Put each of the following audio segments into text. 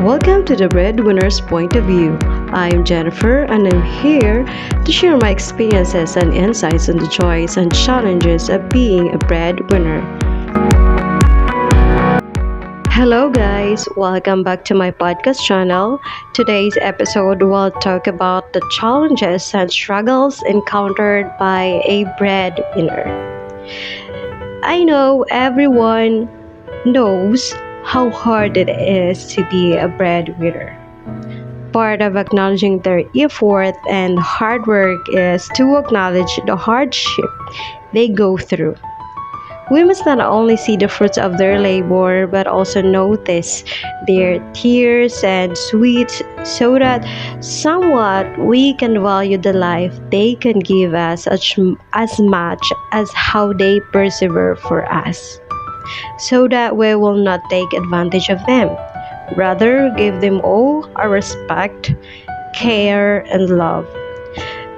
Welcome to the Breadwinner's Point of View. I'm Jennifer and I'm here to share my experiences and insights on the joys and challenges of being a breadwinner. Hello, guys. Welcome back to my podcast channel. Today's episode will talk about the challenges and struggles encountered by a breadwinner. I know everyone knows how hard it is to be a breadwinner. Part of acknowledging their effort and hard work is to acknowledge the hardship they go through. We must not only see the fruits of their labor, but also notice their tears and sweets so that somewhat we can value the life they can give us as much as how they persevere for us, so that we will not take advantage of them. Rather, give them all our respect, care, and love.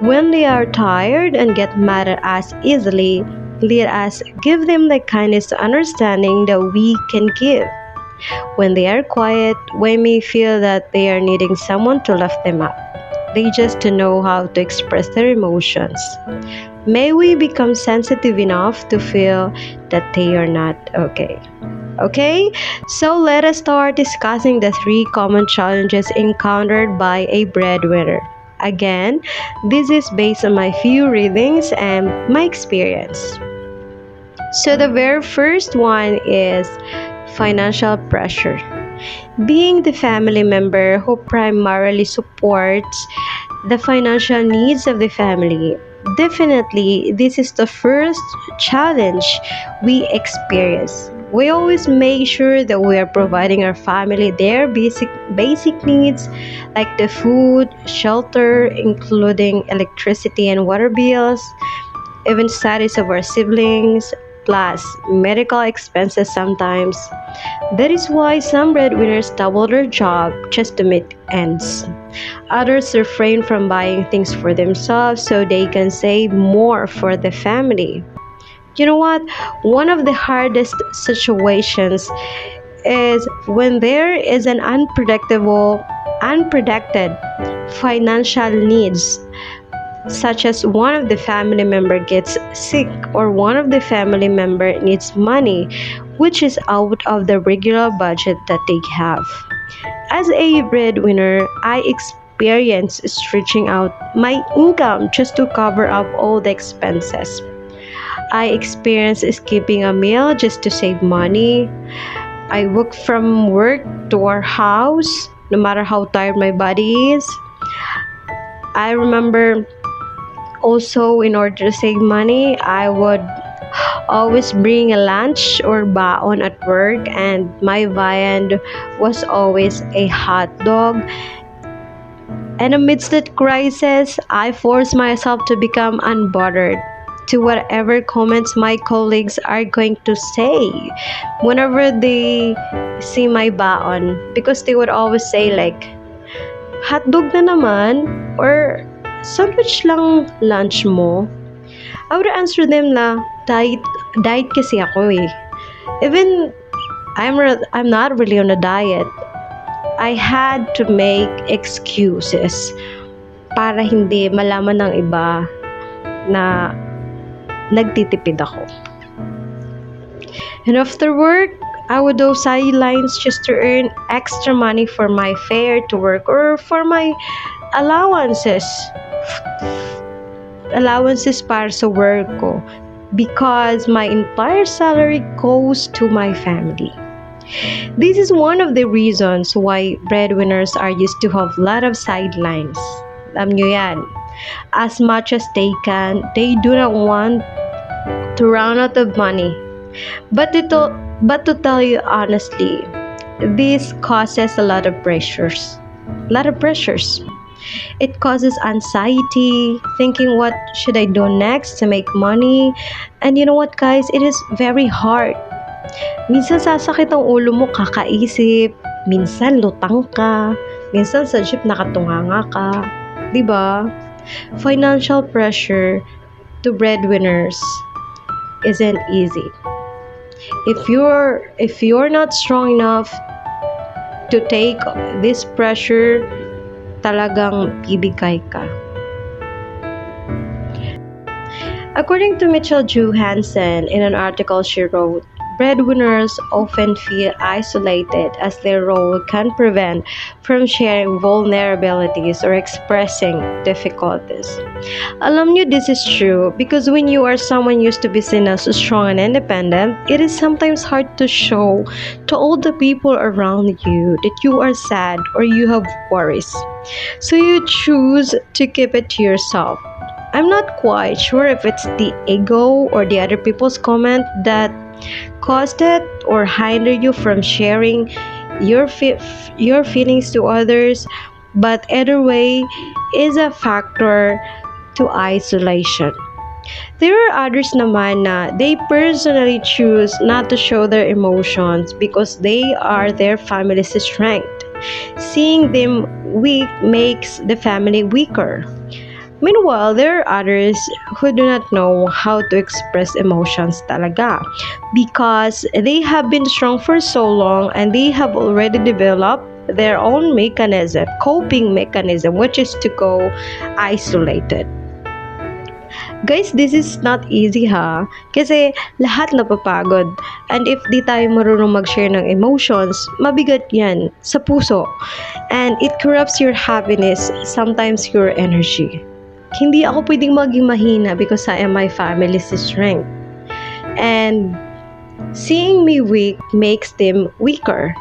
When they are tired and get mad at us easily, let us give them the kindness and understanding that we can give. When they are quiet, we may feel that they are needing someone to lift them up. They just to know how to express their emotions. May we become sensitive enough to feel that they are not okay. Okay, so let us start discussing the three common challenges encountered by a breadwinner. Again, this is based on my few readings and my experience. So, the very first one is financial pressure. Being the family member who primarily supports the financial needs of the family, definitely this is the first challenge we experience. We always make sure that we are providing our family their basic needs like the food, shelter, including electricity and water bills, even studies of our siblings, plus medical expenses sometimes. That is why some breadwinners double their job just to meet ends. Others refrain from buying things for themselves so they can save more for the family. You know what? One of the hardest situations is when there is an unpredicted financial needs, such as one of the family member gets sick or one of the family member needs money which is out of the regular budget that they have. As a breadwinner, I experience stretching out my income just to cover up all the expenses. I experience skipping a meal just to save money. I walk from work to our house no matter how tired my body is. I remember also, in order to save money, I would always bring a lunch or baon at work, and my viand was always a hot dog. And amidst that crisis, I forced myself to become unbothered to whatever comments my colleagues are going to say whenever they see my baon, because they would always say like, hotdog na naman, or sandwich lang lunch mo. I would answer them na diet kasi ako eh. Even I'm not really on a diet. I had to make excuses para hindi malaman ng iba na nagtitipid ako. And after work, I would do sidelines just to earn extra money for my fare to work or for my allowances. Allowances para sa work ko, because my entire salary goes to my family. This is one of the reasons why breadwinners are used to have a lot of sidelines. Alam nyo yan. As much as they can, they do not want to run out of money. But to tell you honestly, this causes a lot of pressures. It causes anxiety, thinking what should I do next to make money. And you know what, guys, it is very hard. Minsan sasakit ang ulo mo kakaisip, minsan lutang ka, minsan sa jeep nakatunganga ka, 'di ba? Financial pressure to breadwinners isn't easy. If you're not strong enough to take this pressure, talagang bibigay ka. According to Mitchell Johansson, in an article she wrote, breadwinners often feel isolated as their role can prevent from sharing vulnerabilities or expressing difficulties. Alam nyo, this is true because when you are someone used to be seen as strong and independent, it is sometimes hard to show to all the people around you that you are sad or you have worries. So you choose to keep it to yourself. I'm not quite sure if it's the ego or the other people's comment that caused it or hinder you from sharing your feelings to others, but either way is a factor to isolation. There are others naman na they personally choose not to show their emotions because they are their family's strength. Seeing them weak makes the family weaker. Meanwhile, there are others who do not know how to express emotions talaga because they have been strong for so long and they have already developed their own mechanism, coping mechanism, which is to go isolated. Guys, this is not easy ha. Kasi lahat napapagod. And if di tayo marunong mag-share ng emotions, mabigat yan sa puso. And it corrupts your happiness, sometimes your energy. Hindi ako pwedeng maging mahina because I am my family's strength. And seeing me weak makes them weaker.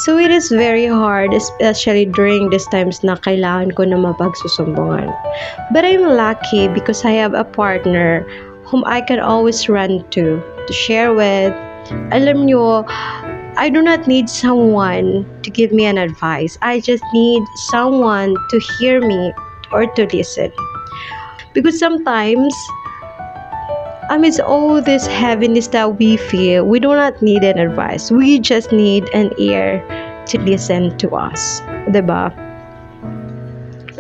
So it is very hard, especially during these times na kailangan ko na mapagsusumbungan. But I'm lucky because I have a partner whom I can always run to share with. Alam nyo, I do not need someone to give me an advice. I just need someone to hear me or to listen. Because sometimes, amidst all this heaviness that we feel, we do not need an advice. We just need an ear to listen to us. Diba?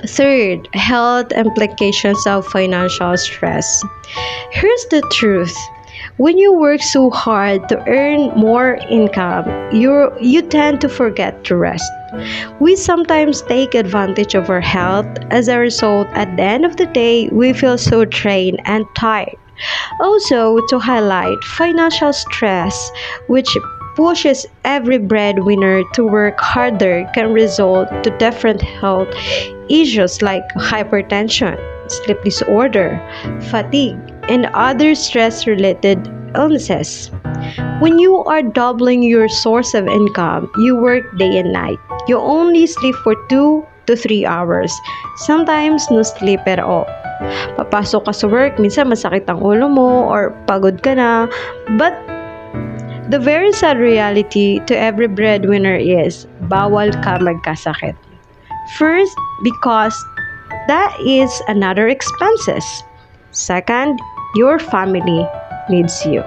Third, health implications of financial stress. Here's the truth. When you work so hard to earn more income, you tend to forget to rest. We sometimes take advantage of our health. As a result, at the end of the day, we feel so drained and tired. Also, to highlight, financial stress, which pushes every breadwinner to work harder, can result to different health issues like hypertension, sleep disorder, fatigue, and other stress-related illnesses. When you are doubling your source of income, you work day and night. You only sleep for 2 to 3 hours. Sometimes, no sleep at all. Papasok ka sa work, minsan masakit ang ulo mo or pagod ka na. But the very sad reality to every breadwinner is bawal ka magkasakit. First, because that is another expenses. Second, your family needs you.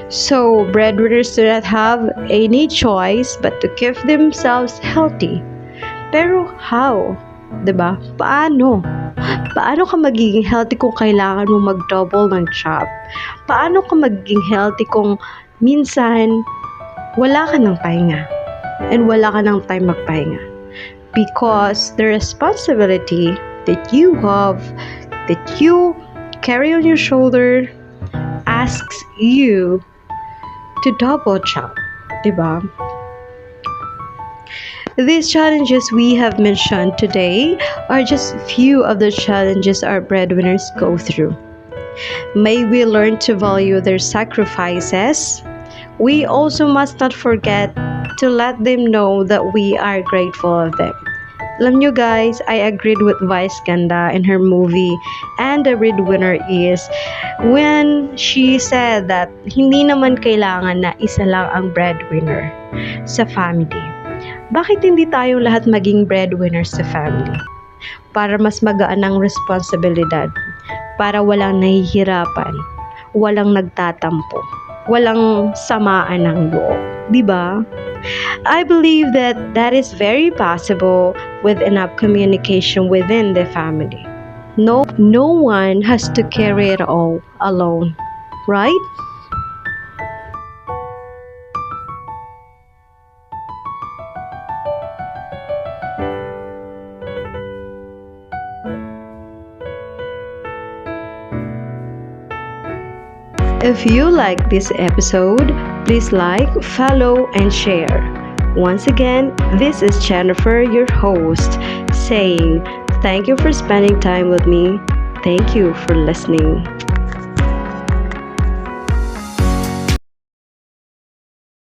So, breadwinners do not have any choice but to keep themselves healthy. Pero how? 'Di ba? Paano? Paano ka magiging healthy kung kailangan mo mag-double ng job? Paano ka magiging healthy kung minsan wala ka ng pahinga and wala ka ng time magpahinga? Because the responsibility that you have, that you carry on your shoulder, asks you to double job, diba? These challenges we have mentioned today are just few of the challenges our breadwinners go through. May we learn to value their sacrifices. We also must not forget to let them know that we are grateful of them. Alam nyo guys, I agreed with Vice Ganda in her movie And the Breadwinner is when she said that hindi naman kailangan na isa lang ang breadwinner sa family. Bakit hindi tayong lahat maging breadwinners sa family? Para mas magaan ang responsibilidad, para walang nahihirapan, walang nagtatampo, walang samaan ng loob, di ba? I believe that that is very possible with enough communication within the family. No one has to carry it all alone, right? If you like this episode, please like, follow, and share. Once again, this is Jennifer, your host, saying thank you for spending time with me. Thank you for listening.